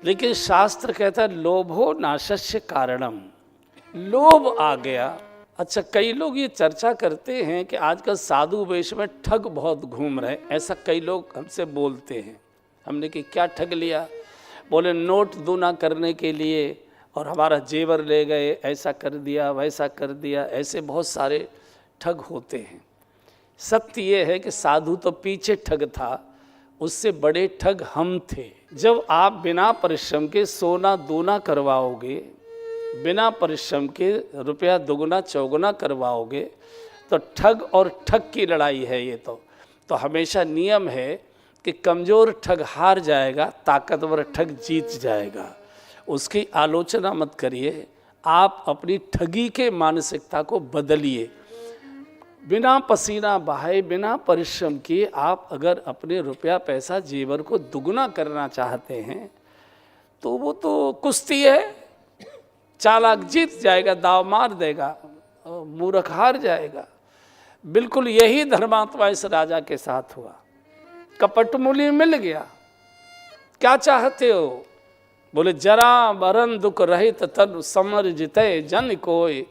लेकिन शास्त्र कहता है लोभो नाशस्य कारणम, लोभ आ गया। अच्छा, कई लोग ये चर्चा करते हैं कि आजकल साधु वेश में ठग बहुत घूम रहे, ऐसा कई लोग हमसे बोलते हैं। हमने कि क्या ठग लिया? बोले नोट दूना करने के लिए और हमारा जेवर ले गए, ऐसा कर दिया वैसा कर दिया, ऐसे बहुत सारे ठग होते हैं। सत्य ये है कि साधु तो पीछे ठग था, उससे बड़े ठग हम थे। जब आप बिना परिश्रम के सोना दूना करवाओगे, बिना परिश्रम के रुपया दुगुना चौगुना करवाओगे, तो ठग और ठग की लड़ाई है ये। तो हमेशा नियम है कि कमज़ोर ठग हार जाएगा, ताकतवर ठग जीत जाएगा। उसकी आलोचना मत करिए, आप अपनी ठगी के मानसिकता को बदलिए। बिना पसीना बहाए, बिना परिश्रम किए आप अगर अपने रुपया पैसा जेवर को दुगना करना चाहते हैं तो वो तो कुश्ती है। चालाक जीत जाएगा, दाव मार देगा, मूर्ख हार जाएगा। बिल्कुल यही धर्मात्मा इस राजा के साथ हुआ। कपटमूली मिल गया। क्या चाहते हो? बोले जरा मरण दुख रहित तन समर जिते जन कोय,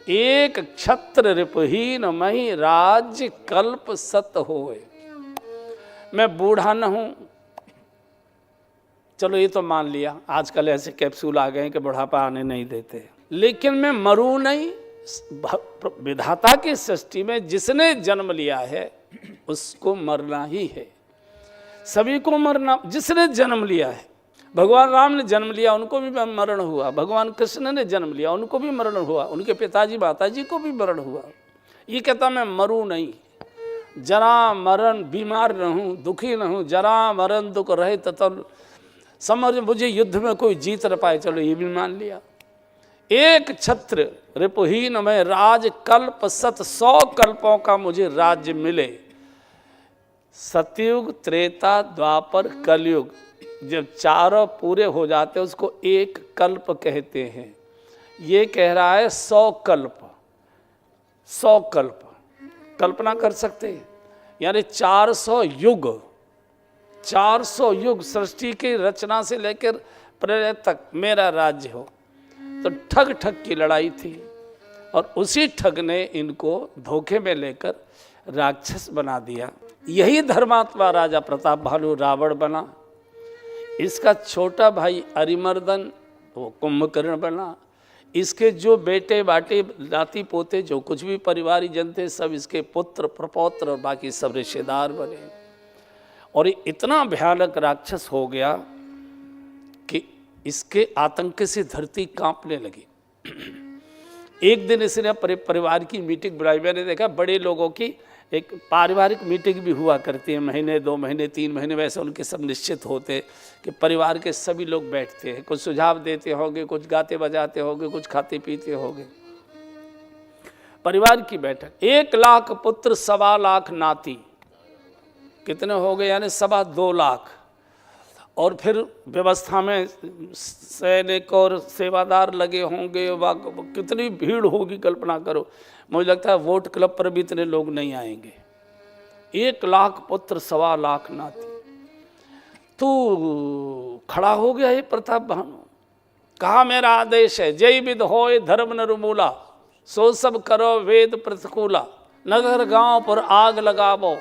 एक क्षत्र रिपुहीन मही राज्य कल्प सत होए। मैं बूढ़ा न हूं, चलो ये तो मान लिया, आजकल ऐसे कैप्सूल आ गए हैं कि बुढ़ापा आने नहीं देते, लेकिन मैं मरूं नहीं। विधाता की सृष्टि में जिसने जन्म लिया है उसको मरना ही है। सभी को मरना, जिसने जन्म लिया है। भगवान राम ने जन्म लिया, उनको भी मरण हुआ। भगवान कृष्ण ने जन्म लिया, उनको भी मरण हुआ। उनके पिताजी माताजी को भी मरण हुआ। ये कहता मैं मरूं नहीं, जरा मरण, बीमार न हूँ, दुखी न हूँ, जरा मरण दुख रहे तब समझ मुझे युद्ध में कोई जीत न पाए। चलो ये भी मान लिया। एक छत्र रिपुहीन में राज कल्प सत, 100 कल्पों का मुझे राज्य मिले। सतयुग, त्रेता, द्वापर, कलयुग, जब चारों पूरे हो जाते हैं उसको एक कल्प कहते हैं। ये कह रहा है 100 कल्प, 100 कल्प। कल्पना कर सकते हैं, यानी 400 युग, 400 युग सृष्टि की रचना से लेकर प्रलय तक मेरा राज्य हो। तो ठग ठग की लड़ाई थी और उसी ठग ने इनको धोखे में लेकर राक्षस बना दिया। यही धर्मात्मा राजा प्रताप भालू रावण बना। इसका छोटा भाई अरिमर्दन वो कुंभकर्ण बना। इसके जो बेटे बाटे नाती पोते जो कुछ भी परिवारी जन थे सब इसके पुत्र प्रपौत्र और बाकी सब रिश्तेदार बने। और ये इतना भयानक राक्षस हो गया कि इसके आतंक से धरती कांपने लगी। एक दिन इसने परिवार की मीटिंग बुलाई। मैंने देखा बड़े लोगों की एक पारिवारिक मीटिंग भी हुआ करती है, महीने 2 महीने 3 महीने, वैसे उनके सब निश्चित होते कि परिवार के सभी लोग बैठते हैं, कुछ सुझाव देते होंगे, कुछ गाते बजाते होंगे, कुछ खाते पीते होंगे। परिवार की बैठक। 1 लाख पुत्र 1.25 लाख नाती, कितने हो गए? यानी 2.25 लाख। और फिर व्यवस्था में सैनिक और सेवादार लगे होंगे, कितनी भीड़ होगी कल्पना करो। मुझे लगता है वोट क्लब पर भी इतने लोग नहीं आएंगे। 1 लाख पुत्र 1.25 लाख नाती। तो खड़ा हो गया ये प्रताप भानु, कहा मेरा आदेश है, जय विद होय धर्म निर्मूला, सो सब करो वेद प्रतिकूला, नगर गांव पर आग लगावो,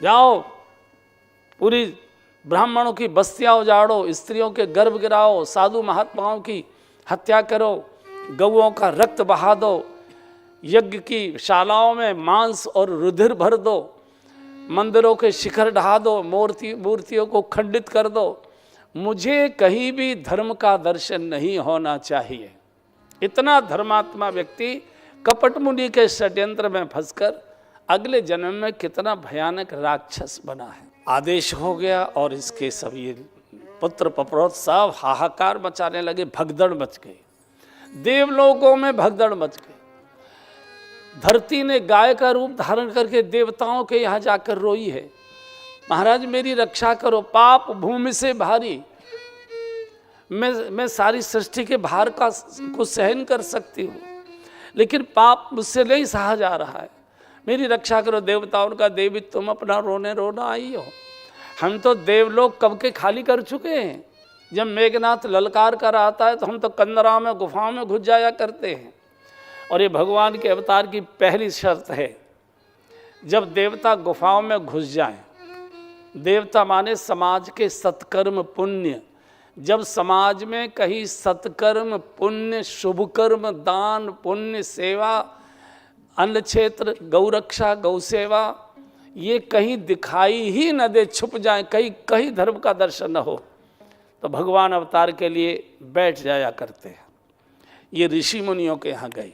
जाओ पूरी ब्राह्मणों की बस्तियां उजाड़ो, स्त्रियों के गर्भ गिराओ, साधु महात्माओं की हत्या करो, गौओं का रक्त बहा दो, यज्ञ की शालाओं में मांस और रुधिर भर दो, मंदिरों के शिखर ढहा दो, मूर्तियों को खंडित कर दो। मुझे कहीं भी धर्म का दर्शन नहीं होना चाहिए। इतना धर्मात्मा व्यक्ति कपट मुनि के षड्यंत्र में फंसकर अगले जन्म में कितना भयानक राक्षस बना है। आदेश हो गया और इसके सभी पुत्र पपरौत सब हाहाकार मचाने लगे, भगदड़ मच गई, देवलोकों में भगदड़ मच गई। धरती ने गाय का रूप धारण करके देवताओं के यहाँ जाकर रोई है, महाराज मेरी रक्षा करो, पाप भूमि से भारी, मैं सारी सृष्टि के भार को सहन कर सकती हूँ, लेकिन पाप मुझसे नहीं सहा जा रहा है, मेरी रक्षा करो। देवताओं का देवी तुम अपना रोने रोना आई हो, हम तो देवलोक कब के खाली कर चुके हैं, जब मेघनाथ ललकार कर आता है तो हम तो कंदराओं में गुफाओं में घुस जाया करते हैं। और ये भगवान के अवतार की पहली शर्त है, जब देवता गुफाओं में घुस जाएं, देवता माने समाज के सत्कर्म पुण्य, जब समाज में कहीं सत्कर्म पुण्य शुभ कर्म दान पुण्य सेवा अन्न क्षेत्र गौरक्षा गौ सेवा ये कहीं दिखाई ही न दे, छुप जाए, कहीं धर्म का दर्शन न हो, तो भगवान अवतार के लिए बैठ जाया करते हैं। ये ऋषि मुनियों के यहाँ गए,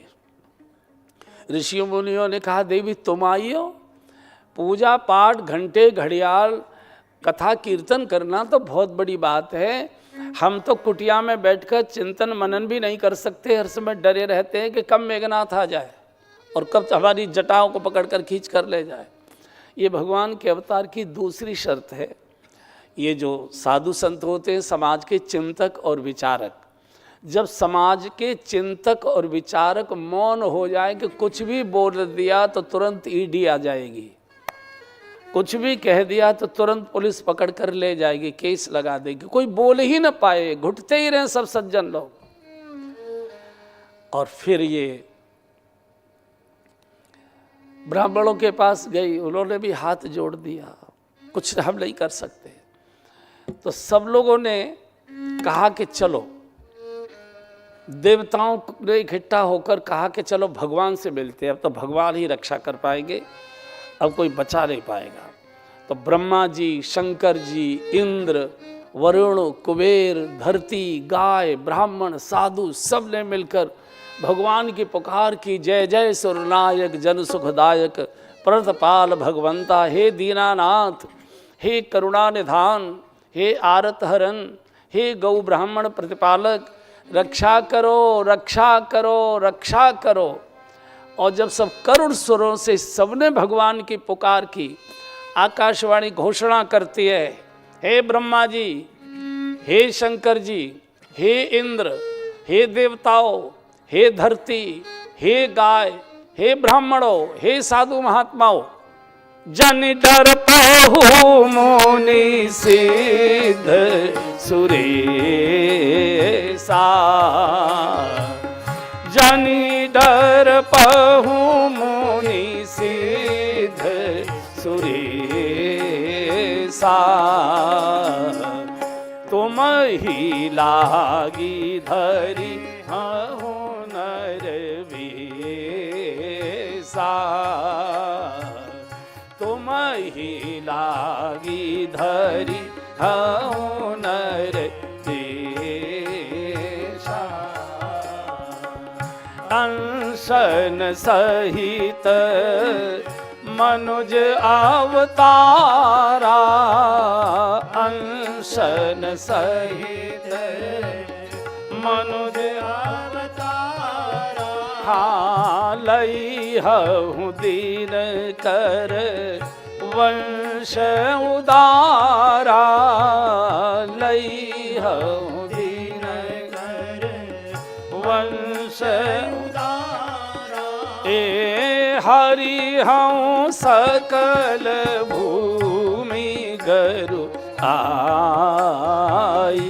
ऋषि मुनियों ने कहा देवी तुम आई हो, पूजा पाठ घंटे घड़ियाल कथा कीर्तन करना तो बहुत बड़ी बात है, हम तो कुटिया में बैठकर चिंतन मनन भी नहीं कर सकते, हर समय डरे रहते हैं कि कब मेघनाथ आ जाए और कब हमारी जटाओं को पकड़कर खींच कर ले जाए। ये भगवान के अवतार की दूसरी शर्त है। ये जो साधु संत होते हैं समाज के चिंतक और विचारक, जब समाज के चिंतक और विचारक मौन हो जाए कि कुछ भी बोल दिया तो तुरंत ईडी आ जाएगी, कुछ भी कह दिया तो तुरंत पुलिस पकड़ कर ले जाएगी, केस लगा देगी, कोई बोल ही ना पाए, घुटते ही रहे सब सज्जन लोग। और फिर ये ब्राह्मणों के पास गई, उन्होंने भी हाथ जोड़ दिया, कुछ हम नहीं कर सकते। तो सब लोगों ने कहा कि चलो, देवताओं ने इकट्ठा होकर कहा कि चलो भगवान से मिलते हैं, अब तो भगवान ही रक्षा कर पाएंगे, अब कोई बचा नहीं पाएगा। तो ब्रह्मा जी, शंकर जी, इंद्र, वरुण, कुबेर, धरती, गाय, ब्राह्मण, साधु सब ने मिलकर भगवान की पुकार की, जय जय सुरनायक जन सुखदायक प्रतपाल भगवंता, हे दीनानाथ, हे करुणा निधान, हे आरत हरन, हे गौ ब्राह्मण प्रतिपालक, रक्षा करो रक्षा करो रक्षा करो। और जब सब करुण सुरों से सबने भगवान की पुकार की, आकाशवाणी घोषणा करती है, हे ब्रह्मा जी, हे शंकर जी, हे इंद्र, हे देवताओं, हे धरती, हे गाय, हे ब्राह्मणों, हे साधु महात्माओं, जन डर पहु मुनि सिद्ध सुरेसा, जन डर पहु मुनि सिद्ध सुरेसा, तुम ही लागी धरी हुनर वेसा, तुम ही लागी धरी हुनर वेसा, अंशन सहित मनुज अवतारा, अंशन सहित मनुज अवतारा, लई हूँ दीन कर वंश उदारा, लई हूँ दीन कर वंश उदारा, ए हरि हूँ सकल भूमि गरु आई,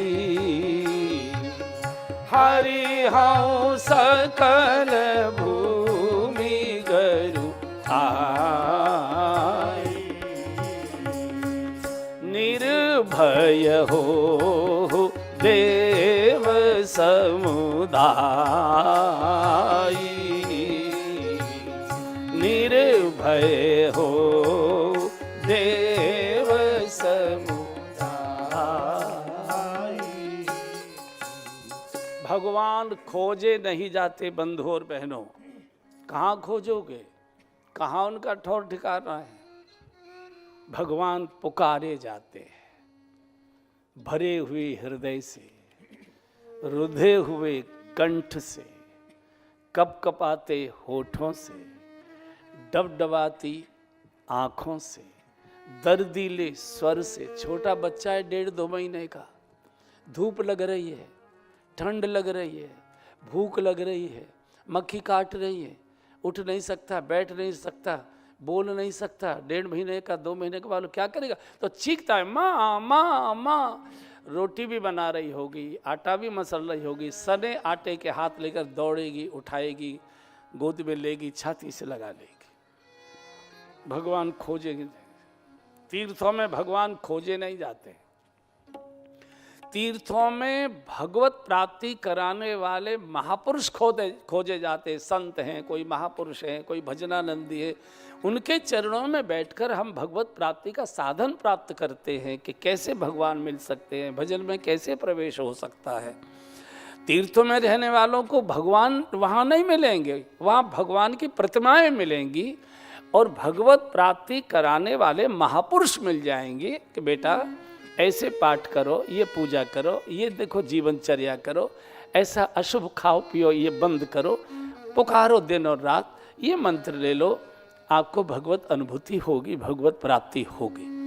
हरि हूँ सकल भूमि गरु आई, निर्भय हो देव समुदाय, निर्भय हो देव समुदाय। भगवान खोजे नहीं जाते बंधुओं और बहनों, कहाँ खोजोगे, कहाँ उनका ठौर ठिकाना है। भगवान पुकारे जाते हैं, भरे हुए हृदय से, रुधे हुए कंठ से, कपकपाते होठों से, डबडबाती आँखों से, दर्दीले स्वर से। छोटा बच्चा है 1.5-2 महीने का, धूप लग रही है, ठंड लग रही है, भूख लग रही है, मक्खी काट रही है, उठ नहीं सकता, बैठ नहीं सकता, बोल नहीं सकता, 1.5 महीने का 2 महीने का बालक क्या करेगा, तो चीखता है माँ माँ माँ, रोटी भी बना रही होगी, आटा भी मसल रही होगी, सने आटे के हाथ लेकर दौड़ेगी, उठाएगी, गोद में लेगी, छाती से लगा लेगी। भगवान खोजेंगे। तीर्थों में भगवान खोजे नहीं जाते। तीर्थों में भगवत प्राप्ति कराने वाले महापुरुष खोजे जाते। संत हैं, कोई महापुरुष हैं, कोई भजनानंदी है, उनके चरणों में बैठकर हम भगवत प्राप्ति का साधन प्राप्त करते हैं कि कैसे भगवान मिल सकते हैं, भजन में कैसे प्रवेश हो सकता है। तीर्थों में रहने वालों को भगवान वहाँ नहीं मिलेंगे, वहाँ भगवान की प्रतिमाएं मिलेंगी और भगवत प्राप्ति कराने वाले महापुरुष मिल जाएंगे कि बेटा ऐसे पाठ करो, ये पूजा करो, ये देखो जीवनचर्या करो, ऐसा अशुभ खाओ पियो ये बंद करो, पुकारो दिन और रात, ये मंत्र ले लो, आपको भगवत अनुभूति होगी, भगवत प्राप्ति होगी।